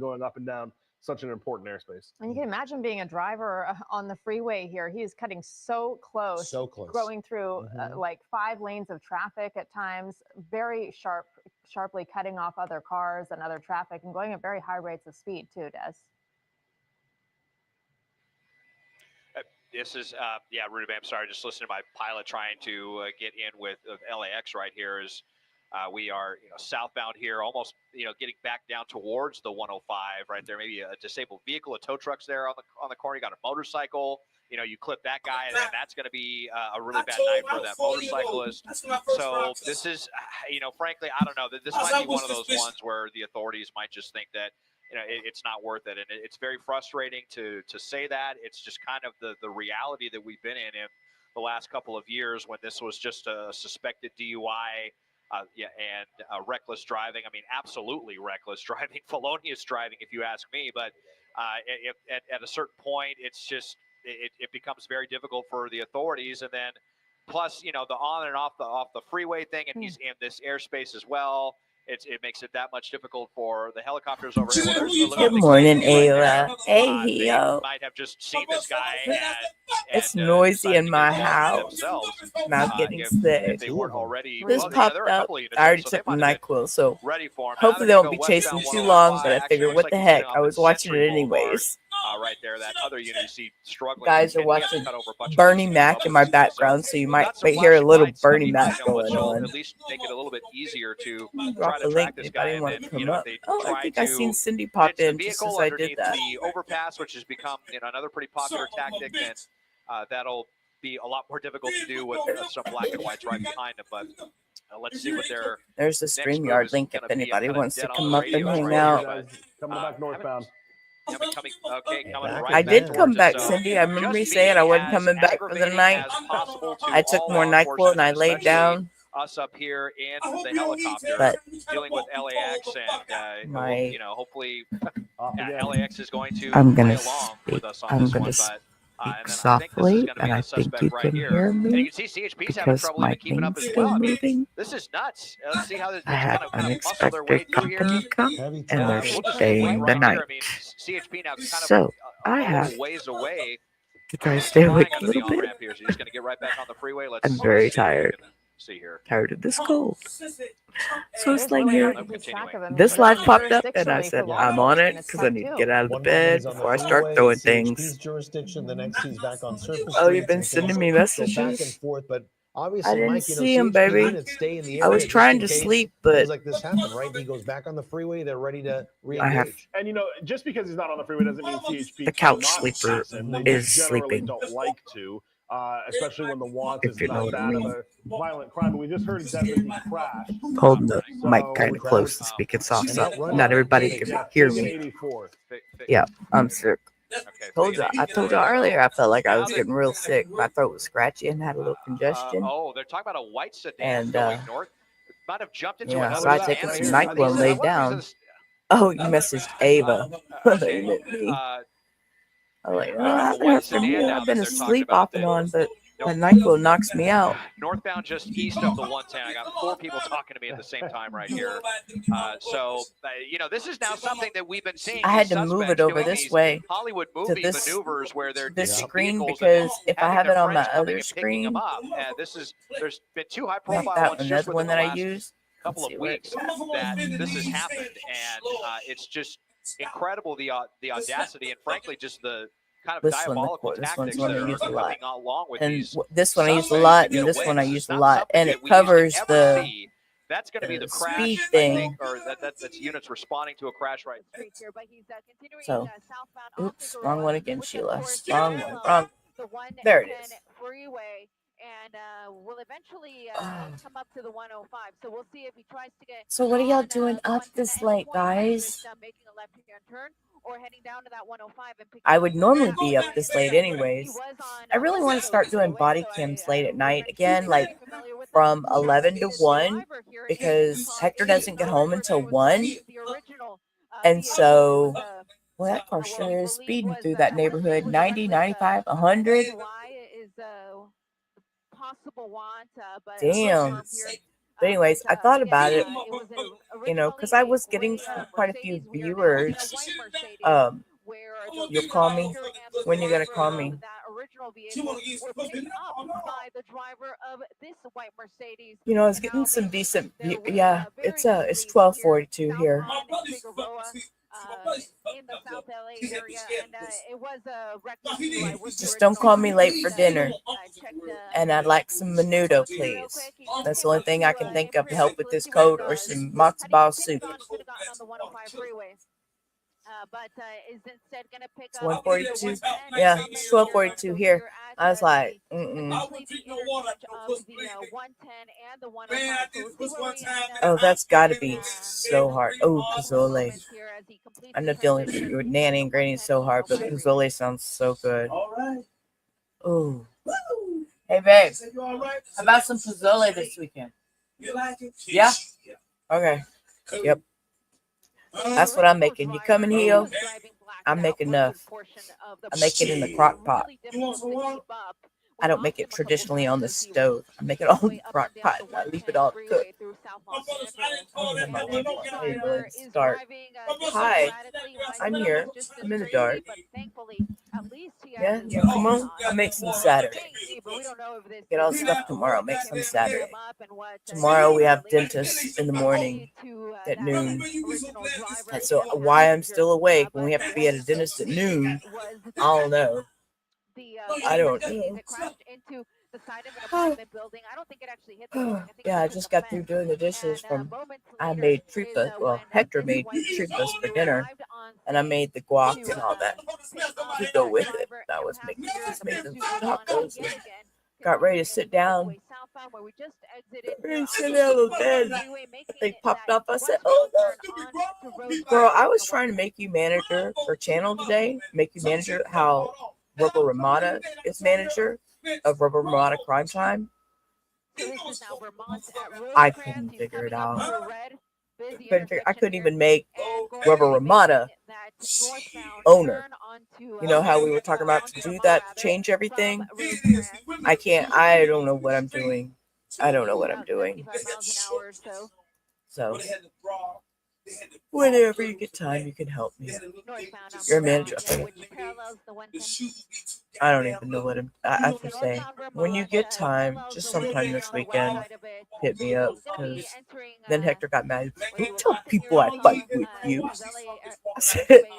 going up and down such an important airspace. And you can imagine being a driver on the freeway here. He is cutting so close, going through like 5 lanes of traffic at times, very sharply cutting off other cars and other traffic, and going at very high rates of speed too, Des. This is, Rudy, I'm sorry, just listening to my pilot trying to get in with LAX right here as we are, southbound here, almost, getting back down towards the 105 right there. Maybe a disabled vehicle, a tow truck's there on the corner. You got a motorcycle. You clip that guy, and then that's going to be a really bad night for that motorcyclist. So this is, frankly, I don't know. This might be one of those ones where the authorities might just think that, it's not worth it. And it's very frustrating to say that. It's just kind of the reality that we've been in the last couple of years when this was just a suspected DUI. And reckless driving. I mean, absolutely reckless driving, felonious driving, if you ask me. But at a certain point, it's just it becomes very difficult for the authorities. And then plus, the on and off the freeway thing, and he's in this airspace as well. It makes it that much difficult for the helicopters over here. Good morning, Ayla. Hey, Hio. Might have just seen this guy. It's noisy in my house. I'm out getting sick. This popped up. I already took my NyQuil, so hopefully they won't be chasing too long, but I figured, what the heck? I was watching it anyways. Right there, that other unit you see struggling. Guys are watching Bernie Mac in my background, so you might hear a little Bernie Mac going on. At least make it a little bit easier to drop the link if anybody wants to come up. Oh, I think I seen Cindy pop in just as I did that. The overpass, which has become another pretty popular tactic, and that'll be a lot more difficult to do with some black and whites right behind them. But let's see what there's the StreamYard link if anybody wants to come up and hang out. Coming back northbound. I did come back, Cindy. I remember you saying I wasn't coming back for the night. I took more NyQuil and I laid down. Us up here in the helicopter, but dealing with LAX, and hopefully LAX is going to I'm gonna play along speak. with us on I'm this gonna one, speak softly, and I think you can hear me because my thing's still moving. This is nuts. Let's see how this I have unexpected company come, and they're staying the night. So I have to try to stay awake a little bit. I'm very tired. Tired of this cold. So it's like here. This live popped up, and I said I'm on it because I need to get out of the bed before I start throwing things. Oh, you've been sending me messages. I didn't see him, baby. I was trying to sleep, but like this happened, right? He goes back on the freeway. They're ready to re-engage. And just because he's not on the freeway doesn't mean CHP. The couch sleeper is sleeping. Don't like to. Especially when the want is not that of a violent crime. But we just heard exactly he crashed. Holding the mic kind of close and speaking soft, so not everybody can hear me. Yeah, I'm sick. I told you earlier I felt like I was getting real sick. My throat was scratchy and had a little congestion. They're talking about a white sedan going north. Might have jumped into yeah, so I taken some NyQuil and laid down. Oh, you messaged Ava. I'm like, I've been asleep off and on, but that NyQuil knocks me out. Northbound just east of the 110. I got 4 people talking to me at the same time right here. This is now something that we've been seeing. I had to move it over this way Hollywood to this maneuvers where they're this screen because if I have it on my other screen, there's been 2 high-profile ones just one that I use. Couple of weeks that this has happened, and it's just incredible the audacity and frankly just the kind of diabolical tactics that are coming along with these. This one I use a lot, and this one I use a lot, and it covers the that's going to be the crash speed thing. Or that's units responding to a crash right now. So, oops, wrong one again, Sheila. Wrong one. Wrong. There it is. And will eventually come up to the 105. So we'll see if he tries to get. So what are y'all doing up this late, guys? Making a left-hand turn or heading down to that 105 and I would normally be up this late anyways. I really want to start doing body cams late at night again, like from 11 to 1, because Hector doesn't get home until 1. And so, well, that car sure is speeding through that neighborhood, 90, 95, 100. Damn. But anyways, I thought about it, because I was getting quite a few viewers. You'll call me when you're gonna call me. I was getting some decent. Yeah, it's 12:42 here. In the South LA area, and it was a wreck. Just don't call me late for dinner. And I'd like some menudo, please. That's the only thing I can think of to help with this cold, or some matzo ball soup. But is instead going to pick it's 142. Yeah, it's 12:42 here. I was like, Oh, that's got to be so hard. Oh, pozole. I'm not dealing with Nanny and Granny so hard, but pozole sounds so good. Oh. Hey, babe. How about some pozole this weekend? Yeah? Okay. Yep. That's what I'm making. You coming here? I make enough. I make it in the crock pot. I don't make it traditionally on the stove. I make it on the crock pot. I leave it all cooked. Start. Hi, I'm here. I'm in the dark. Yeah, come on. I'll make some Saturday. Get all stuff tomorrow. Make some Saturday. Tomorrow we have dentist in the morning at noon. And so why I'm still awake when we have to be at a dentist at noon, I don't know. I don't know. Yeah, I just got through doing the dishes from. I made tripas. Well, Hector made tripas for dinner, and I made the guac and all that to go with it. I was making some tacos. And got ready to sit down. Ready to sit down on the bed. They popped up. I said, "Oh no, girl! I was trying to make you manager for channel today. Make you manager how Rubber Ramada is manager of Rubber Ramada Crime Time." I couldn't figure it out. I couldn't even make Rubber Ramada owner. You know how we were talking about to do that, to change everything? I can't. I don't know what I'm doing. I don't know what I'm doing. So, whenever you get time, you can help me. You're a manager. I don't even know what I have to say. When you get time, just sometime this weekend, hit me up, because then Hector got mad. Don't tell people I fight with you.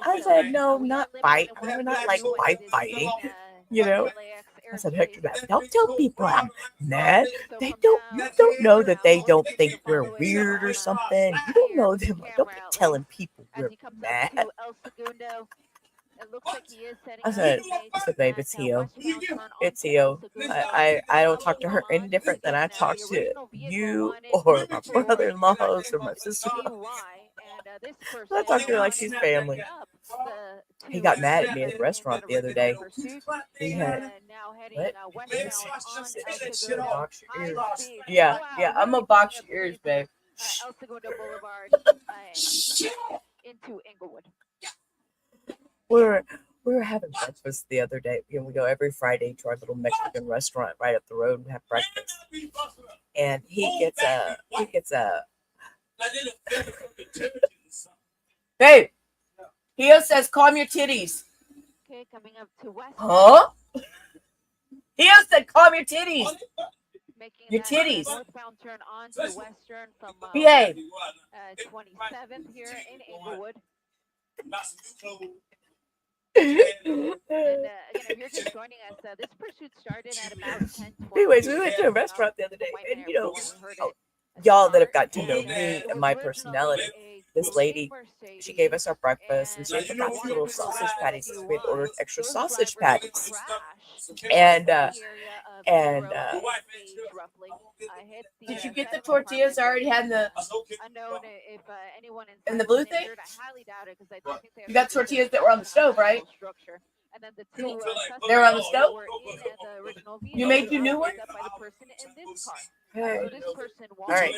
I said, no, not fight. We're not like fighting, I said, Hector, don't tell people I'm mad. You don't know that they don't think we're weird or something. You don't know them. Don't be telling people we're mad. I said, babe, it's Hio. It's Hio. I don't talk to her any different than I talk to you or my brother-in-laws or my sister-in-law. I talk to her like she's family. He got mad at me at the restaurant the other day. He had what? Box your ears. Yeah, I'm gonna box your ears, babe. Into Inglewood. We were having breakfast the other day. We go every Friday to our little Mexican restaurant right up the road and have breakfast. And he gets a babe. Hio says, "Calm your titties." Okay, coming up to West. Huh? Hio said, "Calm your titties." Making your titties. Northbound turn on to Western from 27th here in Inglewood. And again, if you're just joining us, this pursuit started at about 10:12. Anyways, we went to a restaurant the other day, and y'all that have got to know me and my personality, this lady, she gave us our breakfast, and she forgot the little sausage patties. So we had ordered extra sausage patties, and did you get the tortillas I already had in the blue thing? You got tortillas that were on the stove, right? They were on the stove? You made 2 new ones? Okay. All right.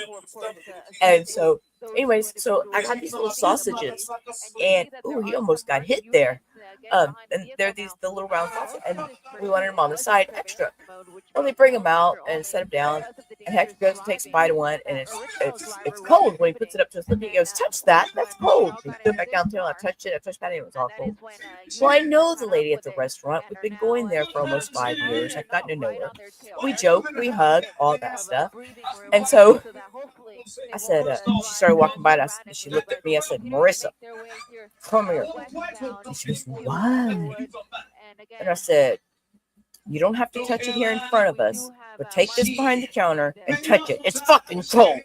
And so, anyways, so I got these little sausages, and he almost got hit there. And they're the little round ones, and we wanted them on the side extra. Well, they bring them out and set them down, and Hector goes and takes a bite of one, and it's cold. When he puts it up to his lip, he goes, "Touch that, that's cold." He put it back down to him. I touched that, and it was all cold. Well, I know the lady at the restaurant. We've been going there for almost 5 years. I've gotten to know her. We joke, we hug, all that stuff. And so I said, she started walking by us, and she looked at me. I said, "Marissa, come here." And she goes, "What?" And I said, "You don't have to touch it here in front of us, but take this behind the counter and touch it. It's fucking cold."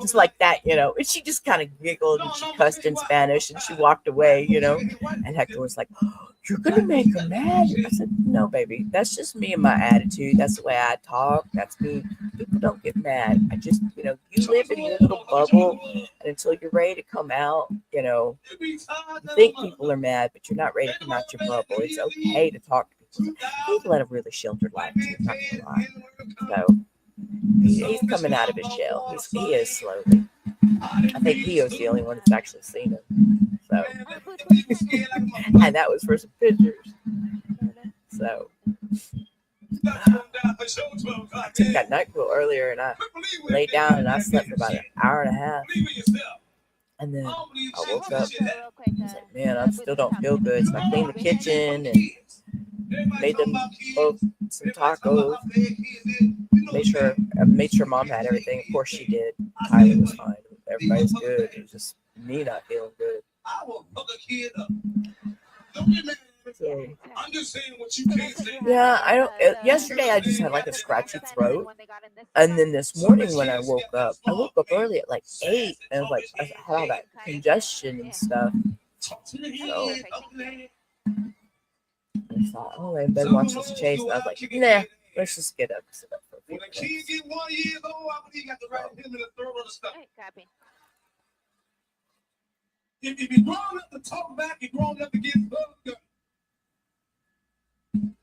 Just like that, you know. And she just kind of giggled and she cussed in Spanish and she walked away, you know. And Hector was like, "Oh, you're going to make her mad?" I said, "No, baby. That's just me and my attitude. That's the way I talk. That's me. People don't get mad. I just, you know, you live in your little bubble. And until you're ready to come out, you know, you think people are mad, but you're not ready to come out your bubble. It's okay to talk to people." He's led a really sheltered life, too, not gonna lie. So he's coming out of his shell. He is slowly. I think Leo's the only one that's actually seen him. So, and that was for some pictures. So, I took that NyQuil earlier and I laid down and I slept for about an hour and a half. And then I woke up. I was like, man, I still don't feel good. So I cleaned the kitchen and made them both some tacos. Made sure Mom had everything. Of course she did. Tyler was fine. Everybody's good. It was just me not feeling good. So, yeah, I don't. Yesterday I just had like a scratchy throat, and then this morning when I woke up early at like 8, and I was like, I had all that congestion and stuff. So I thought, oh, I've been watching this chase. And I was like, nah, let's just get up. Sit up for a few minutes. If you're grown enough to talk back, you're grown enough to get bugged. I'm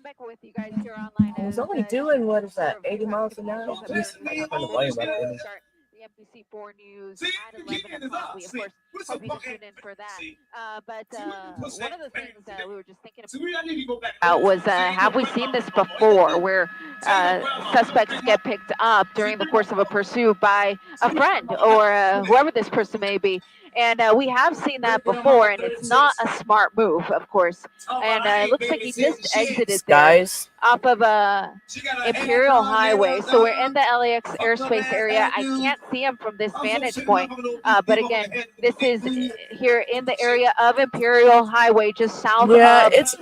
back with you guys here online. I was only doing, what is that, 80 miles an hour? I The NBC4 News at 11 o'clock. We, of course, hope you can tune in for that. But one of the things that we were just thinking about was, have we seen this before, where suspects get picked up during the course of a pursuit by a friend or whoever this person may be? And we have seen that before, and it's not a smart move, of course. And it looks like he just exited there off of Imperial Highway. So we're in the LAX airspace area. I can't see him from this vantage point. But again, this is here in the area of Imperial Highway, just south of the LAX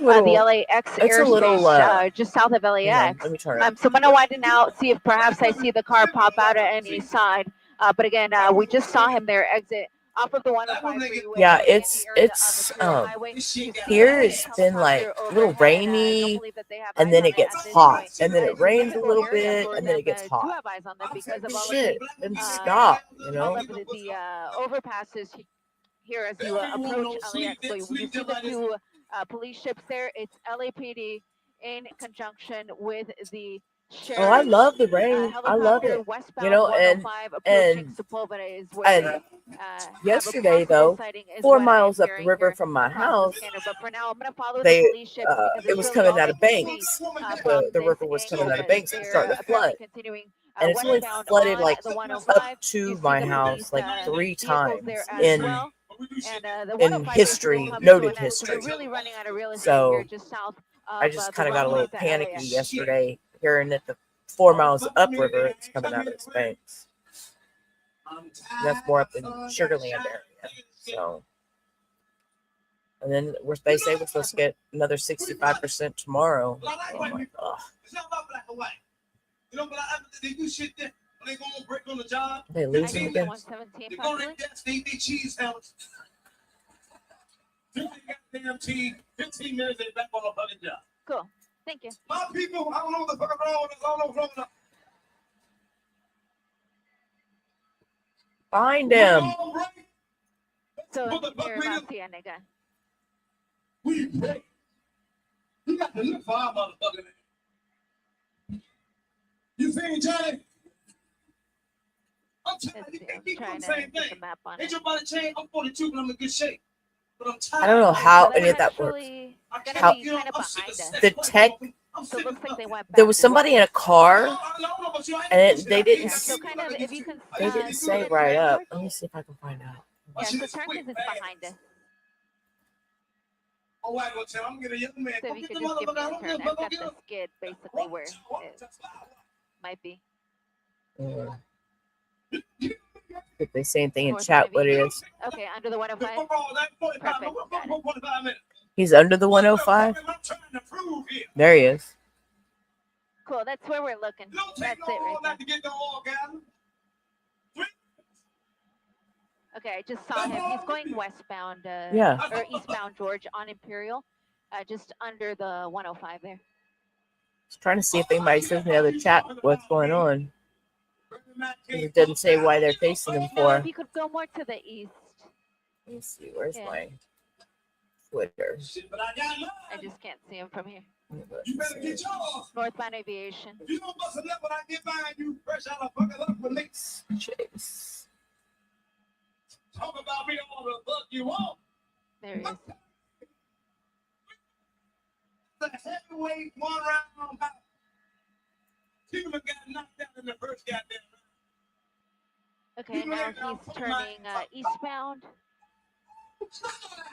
airspace, just south of LAX. So I'm going to widen out, see if perhaps I see the car pop out at any side. But again, we just saw him there exit off of the 105 freeway. Yeah, it's here it's been like a little rainy, and then it gets hot, and then it rains a little bit, and then it gets hot. Shit, and stop, you know. The overpasses here as you approach LAX. So you see the two police ships there. It's LAPD in conjunction with the sheriff. Oh, I love the rain. I love it. You know, and yesterday though, 4 miles up the river from my house, it was coming out of Banks. The river was coming out of Banks and starting to flood. And it's only flooded like up to my house like 3 times in history, noted history. So I just kind of got a little panicky yesterday hearing that the 4 miles upriver it's coming out of its banks. That's more up in Sugarland area. So, and then they say we're supposed to get another 65% tomorrow. Oh my God. They losing again. 15 minutes and back on a fucking job. Cool. Thank you. My people, I don't know what the fuck is wrong with us. I don't know what's wrong with us. Find him. So, again. We pray. You got to look for our motherfucking name. You see, Johnny? I'm telling you, keep doing the same thing. Ain't your body change? I'm 42, but I'm in good shape. I don't know how So any that's of that works. actually gonna How be kind of behind us. the tech, So it looks like they went back. there was somebody in a car, and they didn't. Yeah, so kind of if you can. They didn't do say the right turn, up. George. Let me see if I can find out. Yeah, so turn because it's behind us. Oh, I go tell him, get a young man. So if you could just give me a turn, I've got the skid basically where it might be. If they say anything in chat, what it is? Okay, under the 105. Perfect. Got it. He's under the 105. There he is. Cool. That's where we're looking. That's it right there. Okay, I just saw him. He's going westbound. Yeah. Or eastbound, George, on Imperial, just under the 105 there. Just trying to see if anybody says in the other chat what's going on. It doesn't say why they're chasing him No, for. if you could go more to the east. Let me see. Where's my Twitter? I just can't see him from here. You better get yours. Northbound Aviation. If you don't bust a lip when I get mine, you fresh out of bucket up with me. Chase. Talk about me all the fuck you want. There he is. The heavyweight 1 round bout. Cuban got knocked out in the first goddamn round. Okay, now he's turning eastbound.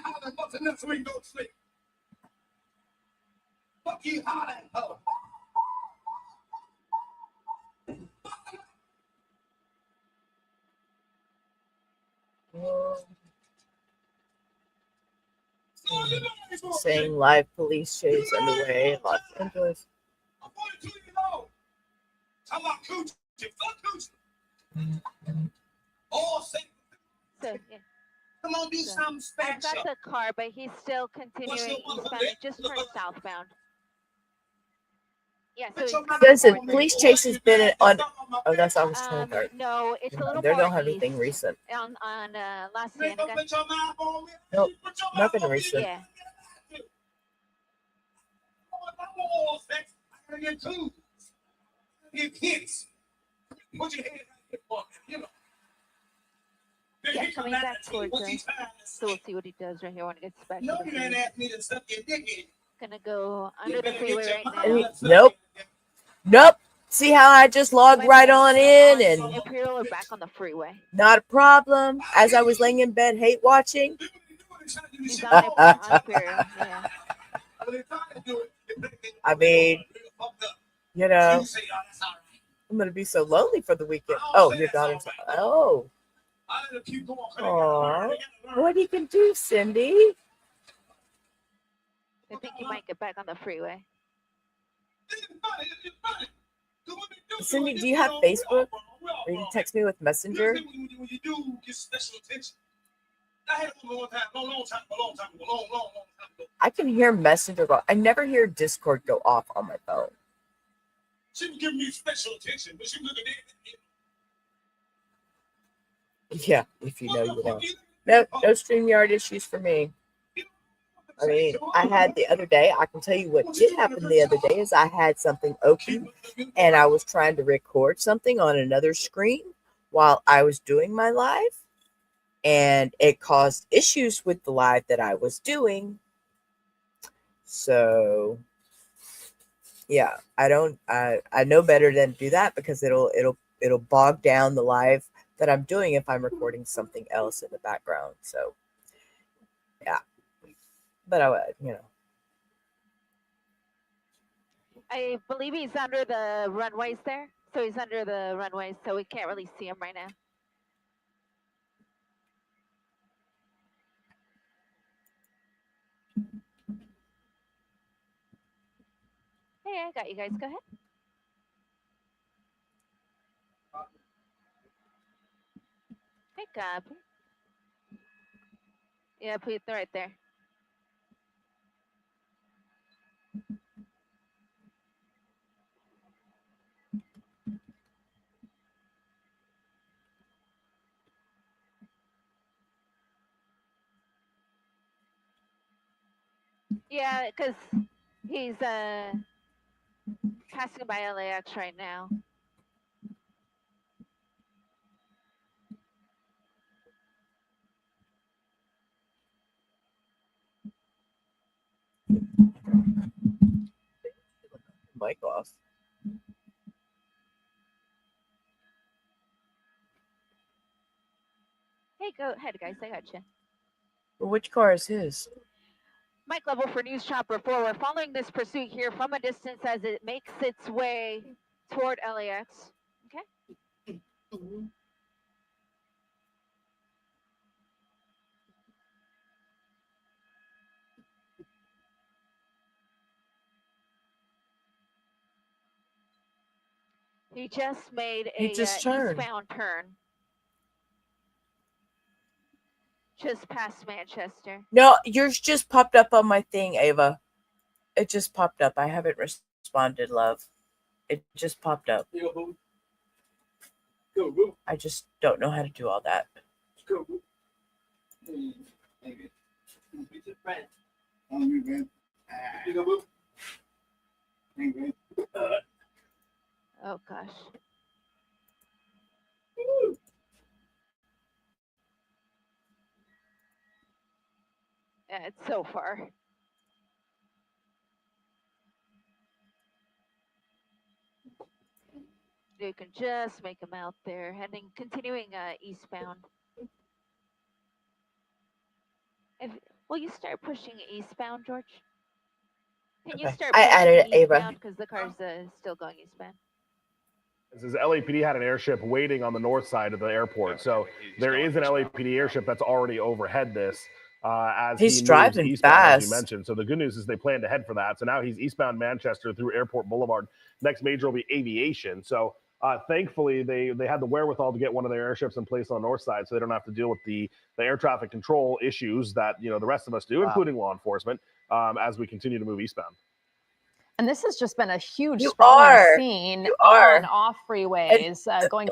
How the fuck enough so we can go to sleep? Fuck you, holler, ho. Saying live police chase underway in Los Angeles. I'm 42 years old. Talking about coochie. Fuck coochie. All safe. So, yeah. Come on, do something I've special. got the car, but he's still continuing eastbound. It just turned southbound. Yeah, so he's coming Says that forward. police chase has been on. Oh, that's August 23rd. No, it's a little They more don't have east. anything recent. On La Cienega. Nope, nothing recent. Yeah. Get kids. Put your head out for you know. Yeah, coming back towards us. So we'll see what he does right here when it gets back. No, you ain't asked me to suck your dick in. Gonna go under the freeway right And now. nope. Nope. See how I just logged right on in and Imperial are back on the freeway. not a problem. As I was laying in bed, hate watching. He's on Imperial, yeah. I mean, you know, I'm gonna be so lonely for the weekend. Oh, your daughter's. Oh. Aww. What you can do, Cindy? I think he might get back on the freeway. Cindy, do you have Facebook? Or you can text me with Messenger? I can hear Messenger go. I never hear Discord go off on my phone. She was giving me special attention, but she was looking at Yeah, if you know, you know. No StreamYard issues for me. I mean, I had the other day, I can tell you what did happen the other day is I had something open and I was trying to record something on another screen while I was doing my live, and it caused issues with the live that I was doing. So yeah, I know better than to do that because it'll bog down the live that I'm doing if I'm recording something else in the background. So yeah. But I would, you know. I believe he's under the runways there. So he's under the runways, so we can't really see him right now. Hey, I got you guys. Go ahead. Hey, Gab. Yeah, put it right there. Yeah, because he's passing by LAX right now. Mic off. Hey, go ahead, guys. I got you. Well, which car is his? Mic level for News Chopper 4. We're following this pursuit here from a distance as it makes its way toward LAX. Okay. He just made a eastbound turn. Just past Manchester. No, yours just popped up on my thing, Ava. It just popped up. I haven't responded, love. It just popped up. I just don't know how to do all that. Oh gosh. Yeah, it's so far. You can just make them out there, continuing eastbound. Will you start pushing eastbound, George? Can you start pushing eastbound because the car's still going eastbound? This is LAPD had an airship waiting on the north side of the airport, so there is an LAPD airship that's already overhead this. As he's driving eastbound, fast, as you mentioned. So the good news is they plan to head for that. So now he's eastbound Manchester through Airport Boulevard. Next major will be aviation. So thankfully, they had the wherewithal to get one of their airships in place on the north side, so they don't have to deal with the air traffic control issues that the rest of us do, including law enforcement, as we continue to move eastbound. And this has just been a huge sprawling scene on off freeways going.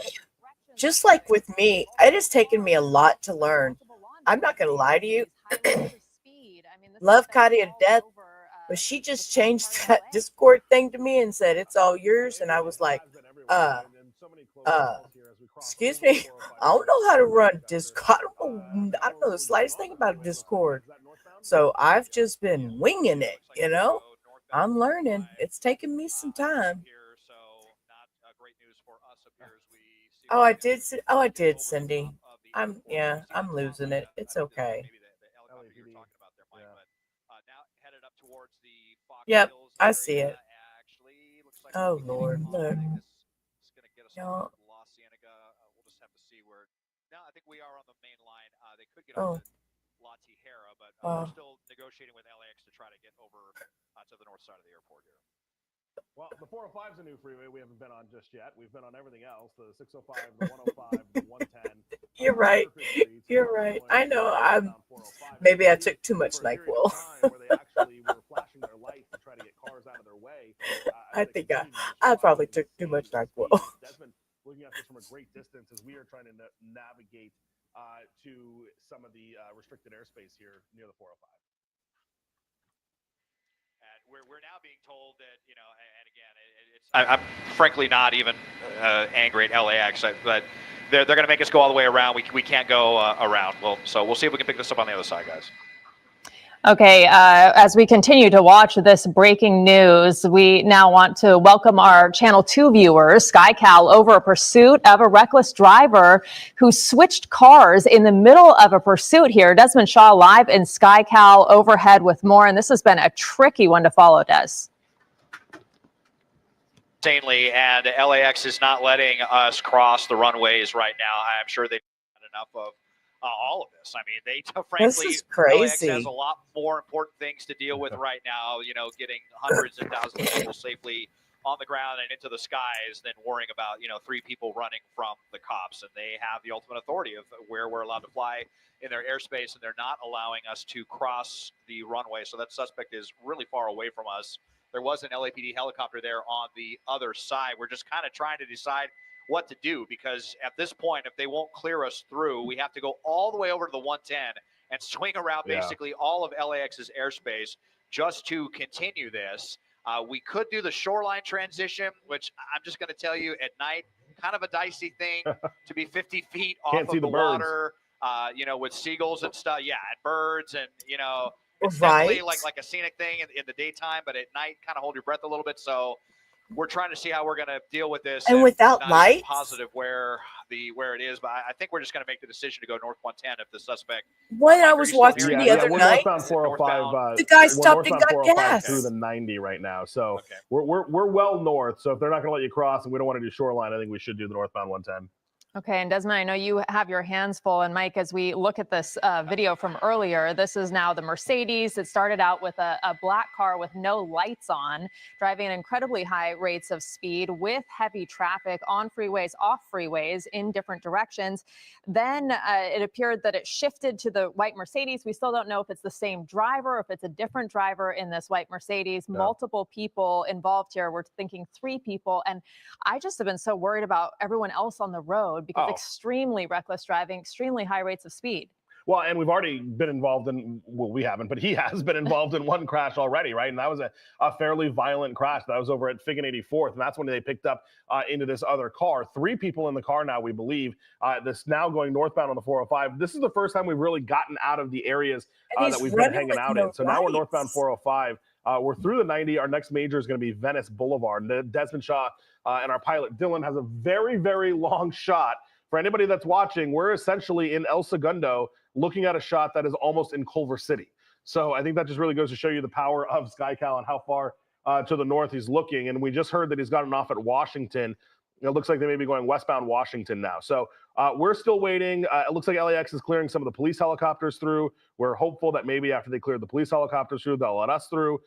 Just like with me, it has taken me a lot to learn. I'm not going to lie to you. Love Katia to death, but she just changed that Discord thing to me and said, it's all yours. And I was like, excuse me, I don't know how to run Discord. I don't know the slightest thing about Discord. So I've just been winging it, I'm learning. It's taken me some time. Oh, I did, Cindy. I'm losing it. It's okay. Yep, I see it. Oh Lord, look. Y'all. I think we are on the main line. They could get over La Tijera, but we're still negotiating with LAX to try to get over to the north side of the airport here. Well, the 405 is a new freeway we haven't been on just yet. We've been on everything else, the 605, the 105, the 110. You're right. You're right. I know. Maybe I took too much NyQuil. Where they actually were flashing their lights to try to get cars out of their way. I think I probably took too much NyQuil. Desmond looking at this from a great distance as we are trying to navigate to some of the restricted airspace here near the 405. We're now being told that, and again, I'm frankly not even angry at LAX, but they're going to make us go all the way around. We can't go around. So we'll see if we can pick this up on the other side, guys. Okay, as we continue to watch this breaking news, we now want to welcome our Channel 2 viewers, SkyCal, over a pursuit of a reckless driver who switched cars in the middle of a pursuit here. Desmond Shaw live in SkyCal overhead with more, and this has been a tricky one to follow, Des. Insanely, and LAX is not letting us cross the runways right now. I'm sure they've had enough of all of this. I mean, they frankly, this is crazy. LAX has a lot more important things to deal with right now, getting hundreds and thousands of people safely on the ground and into the skies than worrying about, 3 people running from the cops. And they have the ultimate authority of where we're allowed to fly in their airspace, and they're not allowing us to cross the runway. So that suspect is really far away from us. There was an LAPD helicopter there on the other side. We're just kind of trying to decide what to do, because at this point, if they won't clear us through, we have to go all the way over to the 110 and swing around basically all of LAX's airspace just to continue this. We could do the shoreline transition, which I'm just going to tell you, at night, kind of a dicey thing to be 50 feet off of the water, with seagulls and stuff. Yeah, and birds and, it's definitely like a scenic thing in the daytime, but at night, kind of hold your breath a little bit. So we're trying to see how we're going to deal with this. And without not lights, positive where it is, but I think we're just going to make the decision to go north 110 if the suspect. When I was watching the other night, northbound 405. The guy stopped and got gas through the 90 right now, so we're well north. So if they're not going to let you cross, and we don't want to do shoreline, I think we should do the northbound 110. Okay, and Desmond, I know you have your hands full. And Mike, as we look at this video from earlier, this is now the Mercedes. It started out with a black car with no lights on, driving at incredibly high rates of speed with heavy traffic on freeways, off freeways, in different directions. Then it appeared that it shifted to the white Mercedes. We still don't know if it's the same driver, if it's a different driver in this white Mercedes. Yeah. Multiple people involved here. We're thinking 3 people. And I just have been so worried about everyone else on the road, because extremely reckless driving, extremely high rates of speed. Well, and we've already been involved in, well, we haven't, but he has been involved in one crash already, right? And that was a fairly violent crash. That was over at Fig and 84th, and that's when they picked up into this other car. 3 people in the car now, we believe. This now going northbound on the 405. This is the first time we've really gotten out of the areas that we've been hanging out in. So now we're northbound 405. We're through the 90. Our next major is going to be Venice Boulevard. And Desmond Shaw and our pilot Dylan has a very, very long shot. For anybody that's watching, we're essentially in El Segundo looking at a shot that is almost in Culver City. So I think that just really goes to show you the power of SkyCal and how far to the north he's looking. And we just heard that he's gotten off at Washington. It looks like they may be going westbound Washington now. So we're still waiting. It looks like LAX is clearing some of the police helicopters through. We're hopeful that maybe after they cleared the police helicopters through, they'll let us through.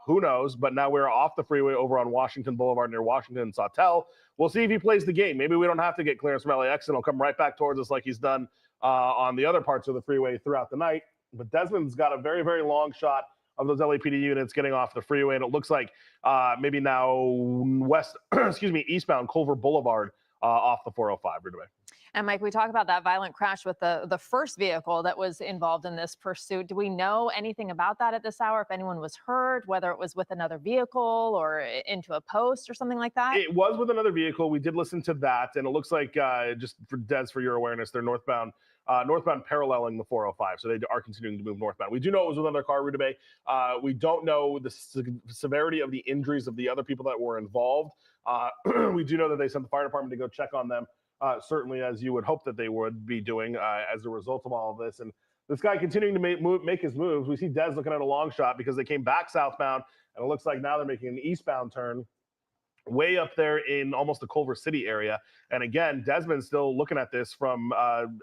Who knows? But now we're off the freeway over on Washington Boulevard near Washington and Sawtelle. We'll see if he plays the game. Maybe we don't have to get clearance from LAX, and he'll come right back towards us like he's done on the other parts of the freeway throughout the night. But Desmond's got a very, very long shot of those LAPD units getting off the freeway, and it looks like maybe now eastbound Culver Boulevard off the 405 right away. And Mike, we talk about that violent crash with the first vehicle that was involved in this pursuit. Do we know anything about that at this hour? If anyone was hurt, whether it was with another vehicle or into a post or something like that? It was with another vehicle. We did listen to that, and it looks like, just for Des, for your awareness, they're northbound paralleling the 405. So they are continuing to move northbound. We do know it was with another car, Rudabeh. We don't know the severity of the injuries of the other people that were involved. We do know that they sent the fire department to go check on them. Certainly, as you would hope that they would be doing as a result of all of this. And this guy continuing to make his moves. We see Des looking at a long shot because they came back southbound, and it looks like now they're making an eastbound turn way up there in almost the Culver City area. And again, Desmond's still looking at this from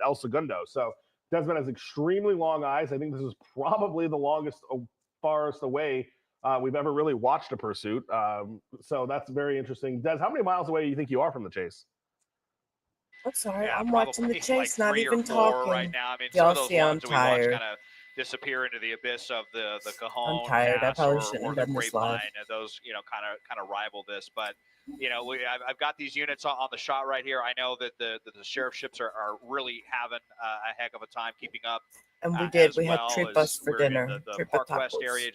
El Segundo. So Desmond has extremely long eyes. I think this is probably the longest, farthest away we've ever really watched a pursuit. So that's very interesting. Des, how many miles away do you think you are from the chase? I'm sorry, I'm watching the chase, not even talking. Right now. I mean, y'all see I'm tired. Kind of disappear into the abyss of the Cajon. I'm tired. I probably shouldn't have done this live. Those, kind of rival this, but I've got these units on the shot right here. I know that the sheriff ships are really having a heck of a time keeping up. And we did. We had Trip Bus for dinner. The Park West area,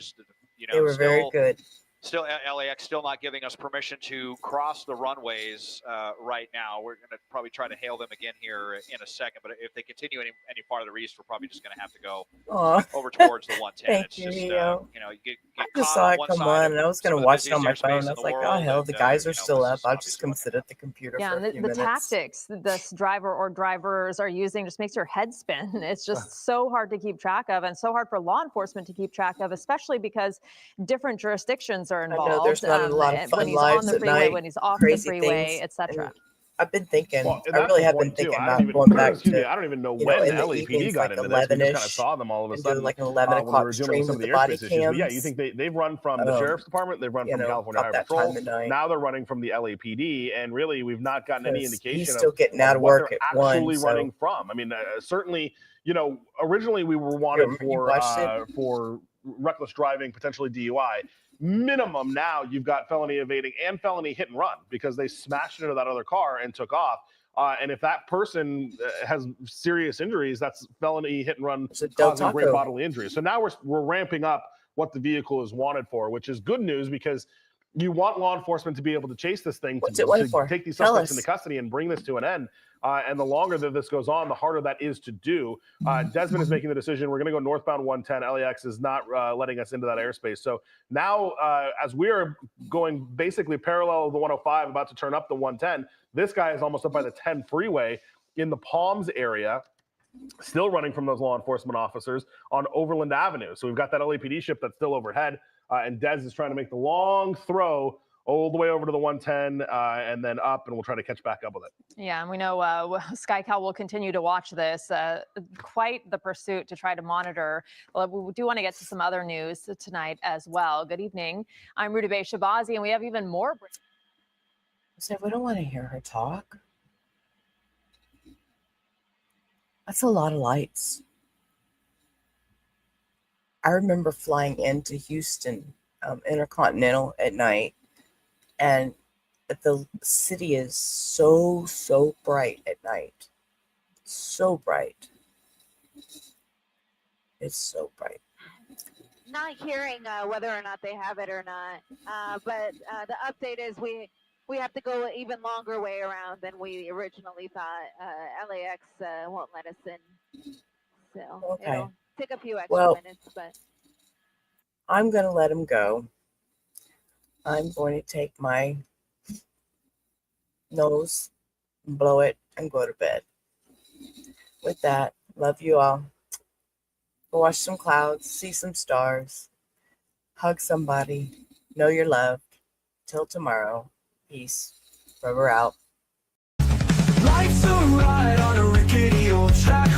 they were very good. Still, LAX still not giving us permission to cross the runways right now. We're going to probably try to hail them again here in a second. But if they continue any farther east, we're probably just going to have to go over towards the 110. Thank you, Leo. I just saw it come on, and I was going to watch it on my phone. I was like, oh, hell, the guys are still up. I'll just come sit at the computer for a few minutes. The tactics this driver or drivers are using just makes your head spin. It's just so hard to keep track of, and so hard for law enforcement to keep track of, especially because different jurisdictions are involved. I know there's not a lot of fun when he's lives on the at freeway, night, when he's off the freeway, etc. I've been thinking, I really have been thinking about going back to, I don't even know when the LAPD got into this. We just kind of saw them all of a sudden. Like an 11 o'clock stream with the body cams. Yeah, you think they've run from the sheriff's department, they've run from California Highway Patrol. Now they're running from the LAPD, and really we've not gotten any indication he's still getting out of work at actually running from. I mean, certainly, originally we were wanted for reckless driving, potentially DUI. Minimum now you've got felony evading and felony hit and run because they smashed into that other car and took off. And if that person has serious injuries, that's felony hit and run causing great bodily injury. So now we're ramping up what the vehicle is wanted for, which is good news because you want law enforcement to be able to chase this thing, to take these Tell suspects us. into custody and bring this to an end. And the longer that this goes on, the harder that is to do. Desmond is making the decision. We're going to go northbound 110. LAX is not letting us into that airspace. So now, as we're going basically parallel to the 105, about to turn up the 110, this guy is almost up by the 10 freeway in the Palms area, still running from those law enforcement officers on Overland Avenue. So we've got that LAPD ship that's still overhead. And Dez is trying to make the long throw all the way over to the 110 and then up, and we'll try to catch back up with it. Yeah, and we know SkyCal will continue to watch this. Quite the pursuit to try to monitor. Well, we do want to get to some other news tonight as well. Good evening. I'm Rutabaga Shabazi, and we have even more. So we don't want to hear her talk. That's a lot of lights. I remember flying into Houston Intercontinental at night, and the city is so bright at night. So bright. It's so bright. Not hearing whether or not they have it or not, but the update is we have to go an even longer way around than we originally thought. LAX won't let us in, so Okay. it'll take a few extra minutes, but I'm going to let him go. I'm going to take my nose, blow it, and go to bed. With that, love you all. Go watch some clouds, see some stars, hug somebody, know you're loved. Till tomorrow, peace. Rubber out. Life's a ride on a rickety old track.